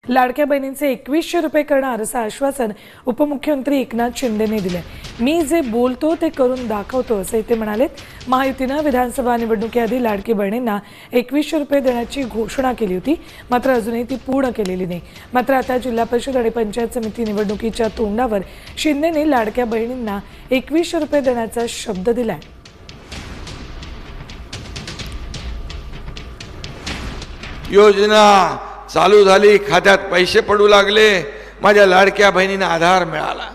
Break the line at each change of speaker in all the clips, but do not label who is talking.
लाडक्या बहिणींचे 2100 रुपये करणार असं आश्वासन उपमुख्यमंत्री एकनाथ शिंदेने दिले। मी जे बोलतो ते करून दाखवतो असे ते म्हणालेत। महायुतीने विधानसभा निवडणुकीआधी लाडकी बहिणींना 2100 रुपये देण्याची घोषणा केली होती, मात्र अजूनही ती पूर्ण केलेली नाही। मात्र आता जिल्हा परिषद आणि पंचायत समिती निवडणुकीच्या तोंडावर शिंदेने लाडक्या बहिणींना 2100 रुपये देण्याचा शब्द दिलाय।
योजना चालू झाली, खात्यात पैसे पडू लागले, माझ्या लाडक्या बहिणींना आधार मिळाला।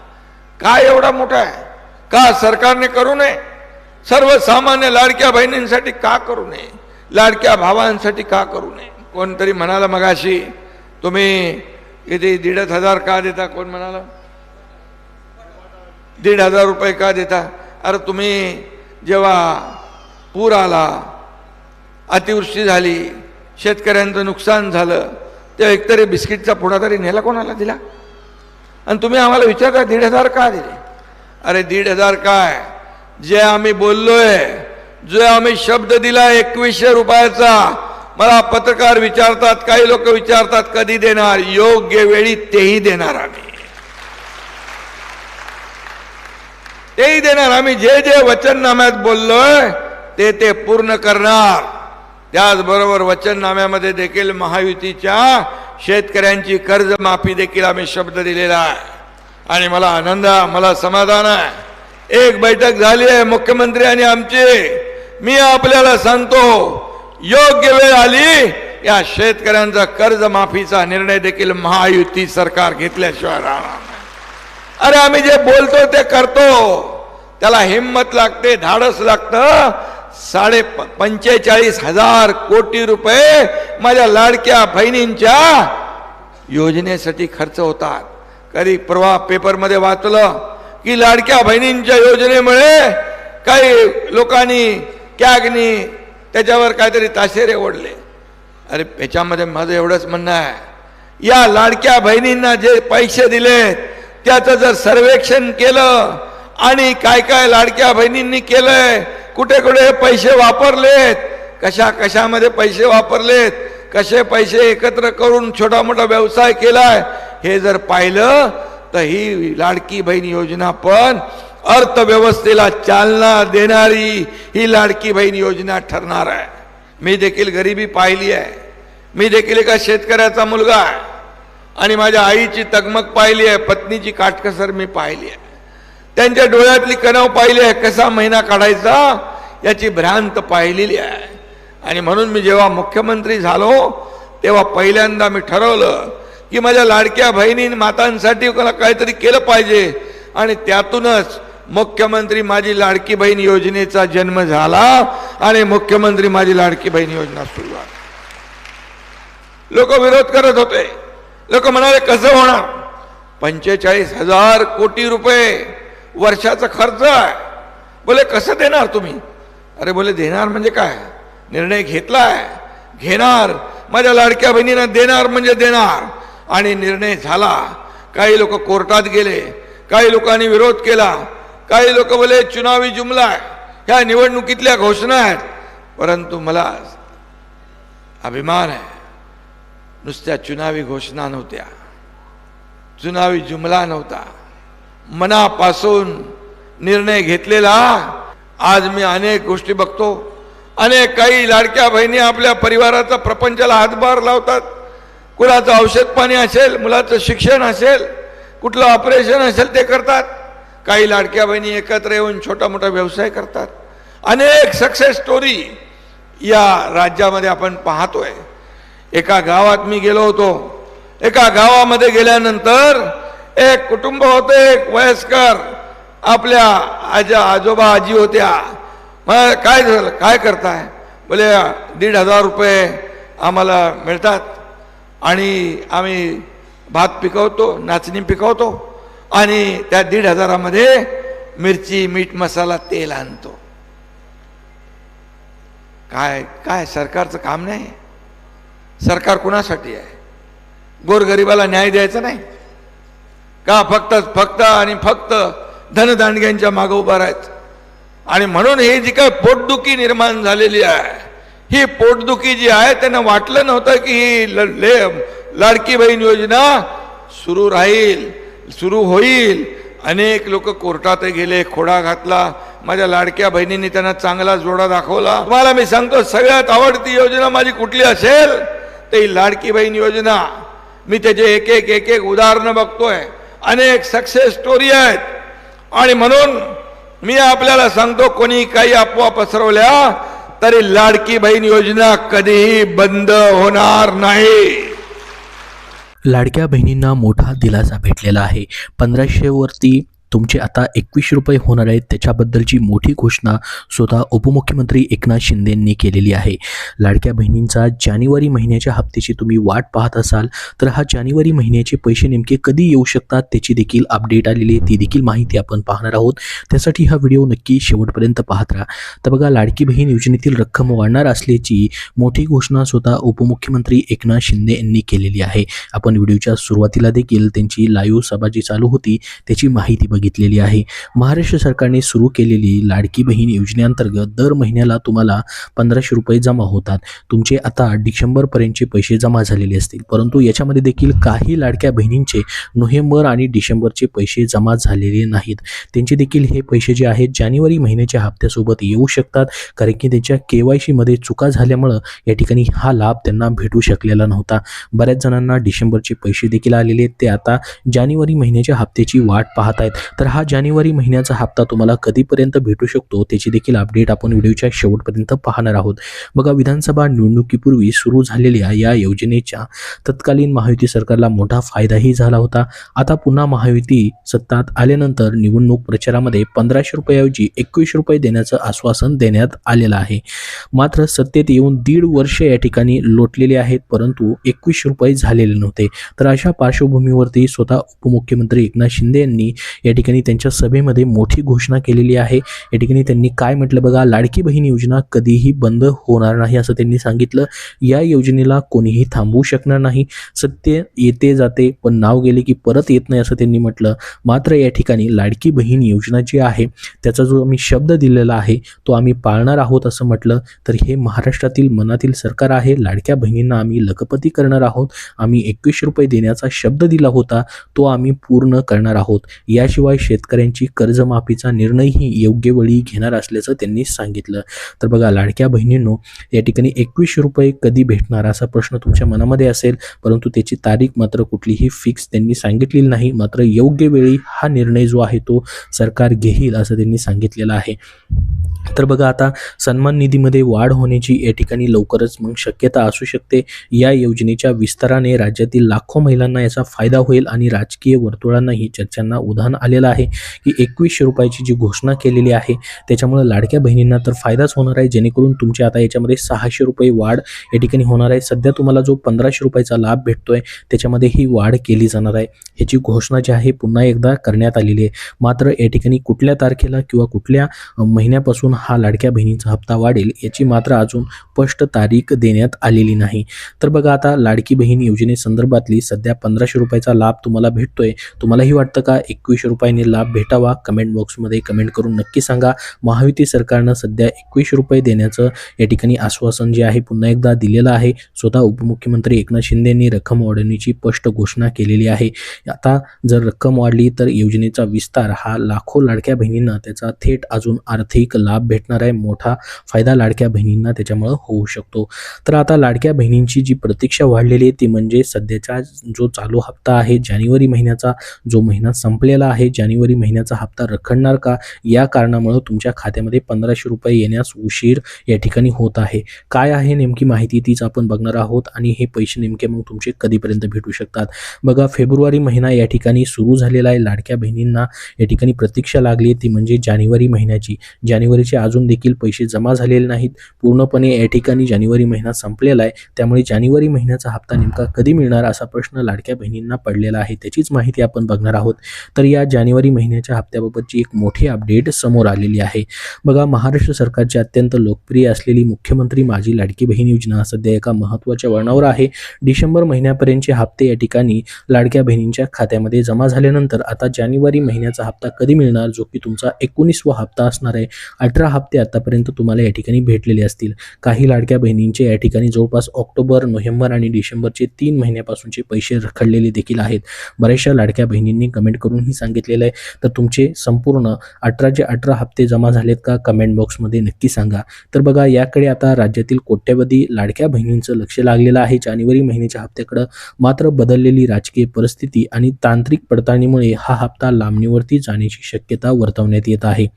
काय एवढा मोठा आहे का सरकारने करू नये? सर्वसामान्य लाडक्या बहिणींसाठी का करू नये? लाडक्या भावांसाठी का करू नये? कोणतरी म्हणाला मगाशी, तुम्ही किती 1500 का देता? कोण म्हणाला 1500 रुपये का देता? अरे तुम्ही जेव्हा पूर आला, अतिवृष्टी झाली, शेतकऱ्यांचं नुकसान झालं, तेव्हा एकतरी बिस्किटचा पुडा तरी नेला कोणाला दिला? आणि तुम्ही आम्हाला विचारता 1500 का दिले? अरे 1500 काय, जे आम्ही बोललोय, जो आम्ही शब्द दिला 2100 रुपयाचा, मला पत्रकार विचारतात, काही लोक विचारतात कधी देणार? योग्य वेळी तेही देणार आम्ही, तेही देणार आम्ही। जे जे वचननाम्यात बोललोय ते पूर्ण करणार। त्याचबरोबर वचननाम्यामध्ये देखील महायुतीच्या शेतकऱ्यांची कर्जमाफी देखील आम्ही शब्द दिलेला आहे आणि मला आनंद आहे, मला समाधान आहे। एक बैठक झाली आहे मुख्यमंत्री आणि आमची। मी आपल्याला सांगतो, योग्य वेळ आली, या शेतकऱ्यांचा कर्जमाफीचा निर्णय देखील महायुती सरकार घेतल्याशिवाय राहणार नाही। अरे आम्ही जे बोलतो ते करतो, त्याला हिम्मत लागते, धाडस लागतं। 45,000 कोटी रुपये माझ्या लाडक्या बहिणींच्या योजनेसाठी खर्च होतात। कधी परवा पेपरमध्ये वाचलं की लाडक्या बहिणींच्या योजनेमुळे काही लोकांनी कॅगनी त्याच्यावर काहीतरी ताशेरे ओढले। अरे याच्यामध्ये माझं एवढंच म्हणणं आहे, या लाडक्या बहिणींना जे पैसे दिले त्याचं जर सर्वेक्षण केलं आणि काय काय लाडक्या बहिणींनी केलंय, कुठे कुठे पैसे वापरलेत, कशा कशामध्ये पैसे वापरलेत, कसे पैसे एकत्र करून छोटा मोठा व्यवसाय केलाय, हे जर पाहिलं तर ही लाडकी बहीण योजना पण अर्थव्यवस्थेला चालना देणारी ही लाडकी बहीण योजना ठरणार आहे। मी देखील गरिबी पाहिली आहे, मी देखील एका शेतकऱ्याचा मुलगा आहे आणि माझ्या आईची तगमग पाहिली आहे, पत्नीची काटकसर मी पाहिली आहे, त्यांच्या डोळ्यातली कणव पाहिली आहे, कसा महिना काढायचा याची भ्रांत पाहिलेली आहे। आणि म्हणून मी जेव्हा मुख्यमंत्री झालो तेव्हा पहिल्यांदा मी ठरवलं की माझ्या लाडक्या बहिणी मातांसाठी काहीतरी केलं पाहिजे आणि त्यातूनच मुख्यमंत्री माझी लाडकी बहीण योजनेचा जन्म झाला आणि मुख्यमंत्री माझी लाडकी बहीण योजना सुरू झाली। लोक विरोध करत होते, लोक म्हणाले कसं होणार? 45,000 कोटी रुपये वर्षाचा खर्च आहे, बोले कसं देणार तुम्ही? अरे बोले देणार म्हणजे काय? निर्णय घेतलाय, घेणार, माझ्या लाडक्या बहिणींना देणार म्हणजे देणार। आणि निर्णय झाला। काही लोक कोर्टात गेले, काही लोकांनी विरोध केला, काही लोक बोले चुनावी जुमला आहे, ह्या निवडणुकीतल्या घोषणा आहेत। परंतु मला अभिमान आहे, नुसत्या चुनावी घोषणा नव्हत्या, चुनावी जुमला नव्हता, मनापासून निर्णय घेतलेला। आज मी अनेक गोष्टी बघतो, अनेक काही लाडक्या बहिणी आपल्या परिवाराचा प्रपंचाला हातभार लावतात। कुणाचं औषध पाणी असेल, मुलाचं शिक्षण असेल, कुठलं ऑपरेशन असेल ते करतात। काही लाडक्या बहिणी एकत्र येऊन छोटा मोठा व्यवसाय करतात। अनेक सक्सेस स्टोरी या राज्यामध्ये आपण पाहतोय। एका गावात मी गेलो होतो, एका गावामध्ये गेल्यानंतर एक कुटुंब होते, एक वयस्कर, आपल्या आजोबा आजी होत्या। मग काय झालं, काय करताय? बोले 1500 रुपये आम्हाला मिळतात आणि आम्ही भात पिकवतो, नाचणी पिकवतो आणि त्या 1500 मध्ये मिरची, मीठ, मसाला, तेल आणतो। काय काय सरकारचं काम नाही? सरकार कुणासाठी आहे? गोरगरिबाला न्याय द्यायचा नाही का? फक्त आणि फक्त धनदांडग्यांच्या मागे उभा राहायचं? आणि म्हणून हे जी काय पोटदुखी निर्माण झालेली आहे, ही पोटदुखी जी आहे त्यांना वाटलं नव्हतं की ही लाडकी बहीण योजना सुरू राहील, सुरू होईल. अनेक लोक कोर्टात गेले, खोडा घातला. माझ्या लाडक्या बहिणींनी त्यांना चांगला जोडा दाखवला. तुम्हाला मी सांगतो, सगळ्यात आवडती योजना माझी कुठली असेल तर ही लाडकी बहीण योजना. मी त्याचे एक एक उदाहरणं बघतोय, अनेक सक्सेस स्टोरी आहेत. आणि म्हणून मी आपल्याला सांगतो, कोणी काही अफवा पसरवल्या तरी लाडकी बहीण योजना कधीही बंद होणार नाही.
लाडक्या बहिणींना मोठा दिलासा भेटलेला आहे. 1500 वरती तुमचे आता 21 रुपये होणार आहेत. त्याच्याबद्दलची मोठी घोषणा स्वतः उपमुख्यमंत्री एकनाथ शिंदेंनी केलेली आहे. लाडक्या बहिणींचा जानेवारी महिन्याच्या हप्त्याची तुम्ही वाट पाहत असाल तर हा जानेवारी महिन्याचे पैसे नेमके कधी येऊ शकतात त्याची देखील अपडेट आलेली आहे, ती देखील माहिती आपण पाहणार आहोत. त्यासाठी हा व्हिडिओ नक्की शेवटपर्यंत पाहत राहा. तर बघा, लाडकी बहीण योजनेतील रक्कम वाढणार असल्याची मोठी घोषणा स्वतः उपमुख्यमंत्री एकनाथ शिंदे यांनी केलेली आहे. आपण व्हिडिओच्या सुरुवातीला देखील त्यांची लाईव्ह सभा जी चालू होती त्याची माहिती घेतलेली आहे. महाराष्ट्र सरकारने सुरू केलेली लाडकी बहीण योजनेअंतर्गत दर महिन्याला तुम्हाला 1500 रुपये जमा होतात. तुमचे आता डिसेंबर पर्यंतचे पैसे जमा झालेले असतील, परंतु याच्यामध्ये देखील काही लाडक्या बहिणींचे नोव्हेंबर आणि डिसेंबरचे पैसे जमा झालेले नाहीत. त्यांचे देखील हे पैसे जे आहेत जानेवारी महिन्याच्या हप्त्यासोबत येऊ शकतात, कारण की त्यांच्या KYC मध्ये चुका झाल्यामुळं या ठिकाणी हा लाभ त्यांना भेटू शकलेला नव्हता. बऱ्याच जणांना डिसेंबरचे पैसे देखील आलेले, ते आता जानेवारी महिन्याच्या हप्त्याची वाट पाहत आहेत. तर हा जानेवारी महिन्याचा हप्ता तुम्हाला कधीपर्यंत भेटू शकतो त्याची देखील अपडेट आपण व्हिडिओच्या शेवटपर्यंत पाहणार आहोत. बघा, विधानसभा निवडणुकीपूर्वी सुरू झालेल्या या योजनेच्या तत्कालीन महायुती सरकारला मोठा फायदाही झाला होता. आता पुन्हा महायुती सत्तात आल्यानंतर निवडणूक प्रचारामध्ये 1500 रुपयाऐवजी 21 रुपये देण्याचं आश्वासन देण्यात आलेलं आहे. मात्र सत्तेत येऊन 1.5 वर्ष या ठिकाणी लोटलेले आहेत, परंतु 21 रुपये झालेले नव्हते. तर अशा पार्श्वभूमीवरती स्वतः उपमुख्यमंत्री एकनाथ शिंदे यांनी या ठिकाणी त्यांच्या सभेमध्ये मोठी घोषणा केलेली आहे. या ठिकाणी त्यांनी काय म्हटलं बघा, लाडकी बहीण योजना कधीही बंद होणार नाही असं त्यांनी सांगितलं. या योजनेला कोणीही थांबवू शकणार नाही. सत्य येते जाते पण नाव गेले की परत येत नाही असं त्यांनी म्हटलं. मात्र या ठिकाणी लाडकी बहीण योजना जी आहे त्याचा जो आम्ही शब्द दिलेला आहे तो आम्ही पाळणार आहोत असं म्हटलं. तर हे महाराष्ट्रातील मनातील सरकार आहे. लाडक्या बहिणींना आम्ही लखपती करणार आहोत. आम्ही 21 रुपये देण्याचा शब्द दिला होता तो आम्ही पूर्ण करणार आहोत. याशिवाय शेतकऱ्यांची कर्जमाफीचा निर्णयही योग्य वेळी घेणार असल्याचं त्यांनी सांगितलं. तर बघा, लाडक्या बहिणींनो, या ठिकाणी 21 रुपये कधी भेटणार असा प्रश्न तुमच्या मनामध्ये असेल, परंतु त्याची तारीख मात्र कुठलीही फिक्स त्यांनी सांगितलेली नाही. मात्र योग्य वेळी हा निर्णय जो आहे तो सरकार घेईल असं त्यांनी सांगितलेलं आहे. तर बघा, आता सन्मान निधीमध्ये वाढ होण्याची या ठिकाणी लवकरच मग शक्यता असू शकते. या योजनेच्या विस्ताराने राज्यातील लाखो महिलांना याचा फायदा होईल आणि राजकीय वर्तुळांनाही चर्चांना उधाण आलेलं आहे की 21 रुपयाची जी घोषणा केलेली आहे त्याच्यामुळे लाडक्या बहिणींना तर फायदाच होणार आहे, जेणेकरून तुमचे आता याच्यामध्ये 600 रुपये वाढ या ठिकाणी होणार आहे. सध्या तुम्हाला जो 1500 रुपयाचा लाभ भेटतोय त्याच्यामध्ये ही वाढ केली जाणार आहे. ह्याची घोषणा जी आहे पुन्हा एकदा करण्यात आलेली आहे. मात्र या ठिकाणी कुठल्या तारखेला किंवा कुठल्या महिन्यापासून हा लाडक्या बहिणीचा हप्ता वाढेल याची मात्र अजून स्पष्ट तारीख देण्यात आलेली नाही. तर बघा, आता लाडकी बहीण योजनेसंदर्भातली सध्या 1500 रुपयाचा लाभ तुम्हाला भेटतोय. तुम्हालाही वाटतं का 21 रुपयाने लाभ भेटावा? कमेंट बॉक्समध्ये कमेंट करून नक्की सांगा. महायुती सरकारनं सध्या 21 रुपये देण्याचं या ठिकाणी आश्वासन जे आहे पुन्हा एकदा दिलेलं आहे. स्वतः उपमुख्यमंत्री एकनाथ शिंदे यांनी रक्कम वाढवण्याची स्पष्ट घोषणा केलेली आहे. आता जर रक्कम वाढली तर योजनेचा विस्तार हा लाखो लाडक्या बहिणींना त्याचा थेट अजून आर्थिक लाभ भेटणार आहे. मोठा फायदा लाडक्या बहिणींना त्याच्यामुळे होऊ शकतो. तर आता लाडक्या बहिणींची जी प्रतीक्षा वाढलेली आहे ती म्हणजे सध्याचा जो चालू हप्ता आहे जानेवारी महिन्याचा, जो महिना संपलेला आहे, जानेवारी महिन्याचा हप्ता रखडणार का? या कारणामुळे तुमच्या खात्यामध्ये 1500 रुपये येण्यास उशीर या ठिकाणी होत आहे. काय आहे नेमकी माहिती तीच आपण बघणार आहोत आणि हे पैसे नेमके मग तुमचे कधीपर्यंत भेटू शकतात. बघा, फेब्रुवारी महिना या ठिकाणी सुरू झालेला आहे. लाडक्या बहिणींना या ठिकाणी प्रतीक्षा लागली ती म्हणजे जानेवारी महिन्याची. जानेवारीचे अजून देखील पैसे जमा झालेले नाहीत. पूर्णपणे या ठिकाणी जानेवारी महिना संपलेला आहे. त्यामुळे जानेवारी महिन्याचा हप्ता नेमका कधी मिळणार असा प्रश्न लाडक्या बहिणींना पडलेला आहे. त्याचीच माहिती आपण बघणार आहोत. तर या जानेवारी महिन्याच्या हप्त्याबाबतची एक मोठी अपडेट समोर आलेली आहे. बघा, महाराष्ट्र सरकारची अत्यंत लोकप्रिय असलेली मुख्यमंत्री माझी लाडकी बहीण योजना सध्या एका महत्त्वाच्या वळणावर आहे. डिसेंबर महिन्यापर्यंतचे हप्ते या ठिकाणी लाडक्या बहिणींच्या खात्यामध्ये जमा झाल्यानंतर आता जानेवारी महिन्याचा हप्ता कधी मिळणार, जो की तुमचा 19वा हप्ता असणार आहे. 18 हप्ते आतापर्यंत तुम्हाला या ठिकाणी भेटलेले असतील. काही लाडक्या बहिणींचे या ठिकाणी जवळपास ऑक्टोबर, नोव्हेंबर आणि डिसेंबरचे 3 महिन्यापासूनचे पैसे रखडलेले देखील आहेत. बऱ्याचशा लाडक्या बहिणींनी कमेंट करूनही सांगितलेलं आहे. तर तुमचे संपूर्ण 18चे 18 हप्ते जमा झालेत का, कमेंट बॉक्समध्ये नक्की सांगा. तर बघा, याकडे आता राज्यातील कोट्यवधी लाडक्या बहिणींचं लक्ष लागलेलं आहे. जानेवारी महिन्याच्या हप्त्याकडे मात्र बदललेली राजकीय परिस्थिती आणि तांत्रिक पडताळणीमुळे हा हप्ता लांबणीवरती जाण्याची शक्यता वर्तवण्यात येत आहे.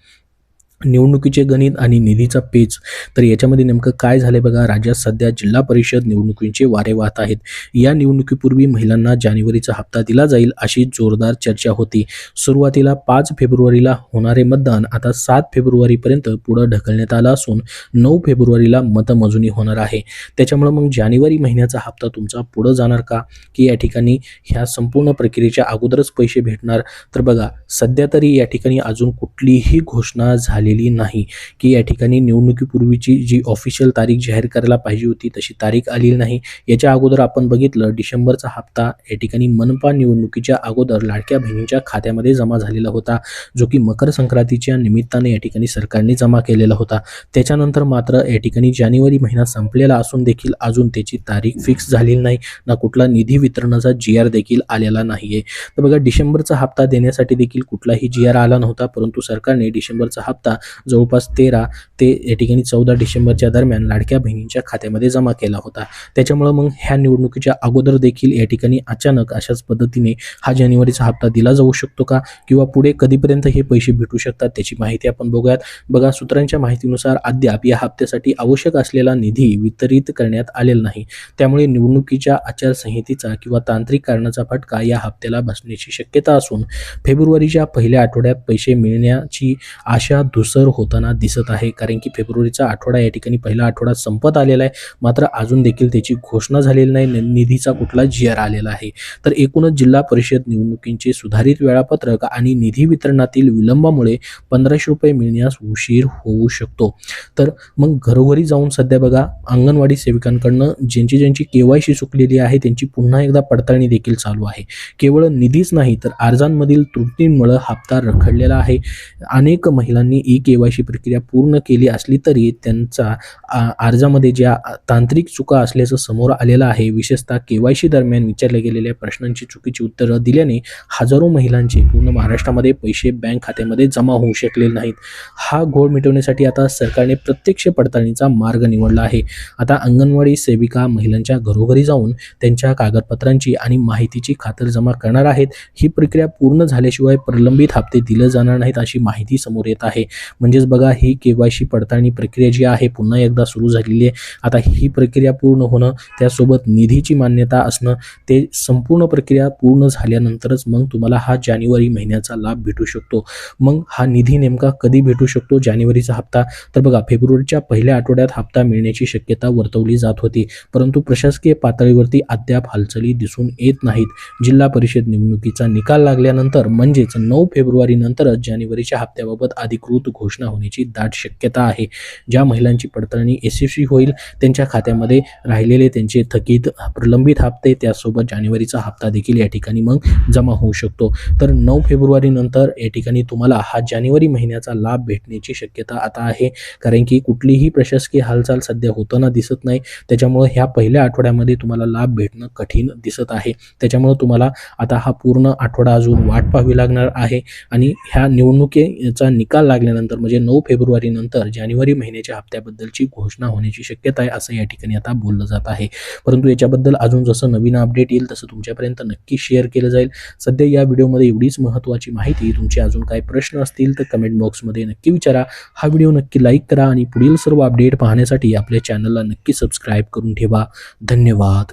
निवडणुकीचे गणित आणि निधीचा पेच, तर याच्यामध्ये नेमकं काय झालंय बघा. राज्यात सध्या जिल्हा परिषद निवडणुकीचे वारे वाहत आहेत. या निवडणुकीपूर्वी महिलांना जानेवारीचा हप्ता दिला जाईल अशी जोरदार चर्चा होती. सुरुवातीला 5 फेब्रुवारीला होणारे मतदान आता 7 फेब्रुवारीपर्यंत पुढे ढकलण्यात आलं असून 9 फेब्रुवारीला मतमोजणी होणार आहे. त्याच्यामुळे मग जानेवारी महिन्याचा हप्ता तुमचा पुढे जाणार का, की या ठिकाणी ह्या संपूर्ण प्रक्रियेच्या अगोदरच पैसे भेटणार? तर बघा, सध्या तरी या ठिकाणी अजून कुठलीही घोषणा झालेली नाही की या ठिकाणी निवडणुकीपूर्वीची जी ऑफिशियल तारीख जाहीर करायला पाहिजे होती तशी तारीख आलेली नाही. याच्या अगोदर आपण बघितलं, डिसेंबरचा हप्ता या ठिकाणी मनपा निवडणुकीच्या अगोदर लाडक्या बहिणींच्या खात्यामध्ये जमा झालेला होता, जो की मकर संक्रांतीच्या निमित्ताने या ठिकाणी सरकारने जमा केलेला होता. त्याच्यानंतर मात्र या ठिकाणी जानेवारी महिना संपलेला असून देखील अजून त्याची तारीख फिक्स झालेली नाही, ना कुठला निधी वितरणाचा GR देखील आलेला नाहीये. तर बघा, डिसेंबरचा हप्ता देण्यासाठी देखील कुठलाही GR आला नव्हता, परंतु सरकारने डिसेंबरचा हप्ता जवळपास 13 ते या ठिकाणी 14 डिसेंबरच्या दरम्यान लाडक्या बहिणींच्या खात्यामध्ये जमा केला होता. त्याच्यामुळे मग ह्या निवडणुकीच्या अगोदर देखील या ठिकाणी अचानक अशाच पद्धतीने हा जानेवारीचा हप्ता दिला जाऊ शकतो का, किंवा पुढे कधीपर्यंत हे पैसे भेटू शकतात त्याची माहिती आपण बघूयात. बघा, सूत्रांच्या माहितीनुसार अद्याप या हप्त्यासाठी आवश्यक असलेला निधी वितरित करण्यात आलेला नाही. त्यामुळे निवडणुकीच्या आचारसंहितेचा किंवा तांत्रिक कारणाचा फटका या हप्त्याला बसण्याची शक्यता असून फेब्रुवारीच्या पहिल्या आठवड्यात पैसे मिळण्याची आशा धुसर होताना दिसत आहे. कारण की फेब्रुवारीचा आठवडा या ठिकाणी पहिला आठवडा संपत आलेला आहे, मात्र अजून देखील त्याची घोषणा झालेली नाही, निधीचा कुठला GR आलेला आहे. तर एकूणच जिल्हा परिषद निवडणुकींचे सुधारित वेळापत्रक आणि निधी वितरणातील विलंबामुळे 1500 रुपये मिळण्यास उशीर होऊ शकतो. तर मग घरोघरी जाऊन सध्या बघा, अंगणवाडी सेविकांकडनं ज्यांची KYC चुकलेली आहे त्यांची पुन्हा एकदा पडताळणी देखील चालू आहे. केवळ निधीच नाही तर अर्जांमधील त्रुटींमुळे हप्ता रखडलेला आहे. अनेक महिलांनी KYC प्रक्रिया पूर्ण केली असली तरी त्यांचा अर्जामध्ये ज्या तांत्रिक चुका असल्याचं समोर आलेलं आहे. विशेषतः KYC दरम्यान विचारल्या गेलेल्या प्रश्नांची चुकीची उत्तरं दिल्याने हजारो महिलांचे पूर्ण महाराष्ट्रामध्ये पैसे बँक खात्यामध्ये जमा होऊ शकलेले नाहीत. हा घोळ मिटवण्यासाठी आता सरकारने प्रत्यक्ष पडताळणीचा मार्ग निवडला आहे. आता अंगणवाडी सेविका महिलांच्या घरोघरी जाऊन त्यांच्या कागदपत्रांची आणि माहितीची खातरजमा करणार आहेत. ही प्रक्रिया पूर्ण झाल्याशिवाय प्रलंबित हप्ते दिले जाणार नाहीत अशी माहिती समोर येत आहे. म्हणजेच बघा, ही KYC पडताळणी प्रक्रिया जी आहे पुन्हा एकदा सुरू झालेली आहे. आता ही प्रक्रिया पूर्ण होणं, त्यासोबत निधीची मान्यता असणं, ते संपूर्ण प्रक्रिया पूर्ण झाल्यानंतरच मग तुम्हाला हा जानेवारी महिन्याचा लाभ भेटू शकतो. मग हा निधी नेमका कधी भेटू शकतो, जानेवारीचा हप्ता? तर बघा, फेब्रुवारीच्या पहिल्या आठवड्यात हप्ता मिळण्याची शक्यता वर्तवली जात होती, परंतु प्रशासकीय पातळीवरती अद्याप हालचाली दिसून येत नाहीत. जिल्हा परिषद निवडणुकीचा निकाल लागल्यानंतर म्हणजेच 9 फेब्रुवारी नंतरच जानेवारीच्या हप्त्याबाबत अधिकृत घोषणा होण्याची दाट शक्यता आहे. ज्या महिलांची पडताळणी यशस्वी होईल त्यांच्या खात्यामध्ये राहिलेले त्यांचे थकीत प्रलंबित हप्ते, त्यासोबत जानेवारीचा हप्ता देखील या ठिकाणी मग जमा होऊ शकतो. तर 9 फेब्रुवारी नंतर या ठिकाणी तुम्हाला हा जानेवारी महिन्याचा लाभ भेटण्याची शक्यता आता आहे. कारण की कुठलीही प्रशासकीय हालचाल सध्या होताना दिसत नाही. त्याच्यामुळे ह्या पहिल्या आठवड्यामध्ये तुम्हाला लाभ भेटणं कठीण दिसत आहे. त्याच्यामुळे तुम्हाला आता हा पूर्ण आठवडा अजून वाट पाहावी लागणार आहे. आणि ह्या निवडणुकीचा निकाल लागल्यानंतर म्हणजे 9 फेब्रुवारी नंतर जानेवारी महिन्याच्या हप्त्याबद्दलची घोषणा होण्याची शक्यता आहे असं या ठिकाणी आता बोललं जात आहे. परंतु याच्याबद्दल अजून जसं नवीन अपडेट येईल तसं तुमच्यापर्यंत नक्की शेअर केलं जाईल. सध्या या व्हिडिओमध्ये एवढीच महत्त्वाची माहिती. तुमचे अजून काही प्रश्न असतील तर कमेंट बॉक्समध्ये नक्की विचारा. हा व्हिडिओ नक्की लाईक करा आणि पुढील सर्व अपडेट पाहण्यासाठी आपल्या चॅनलला नक्की सबस्क्राईब करून ठेवा. धन्यवाद.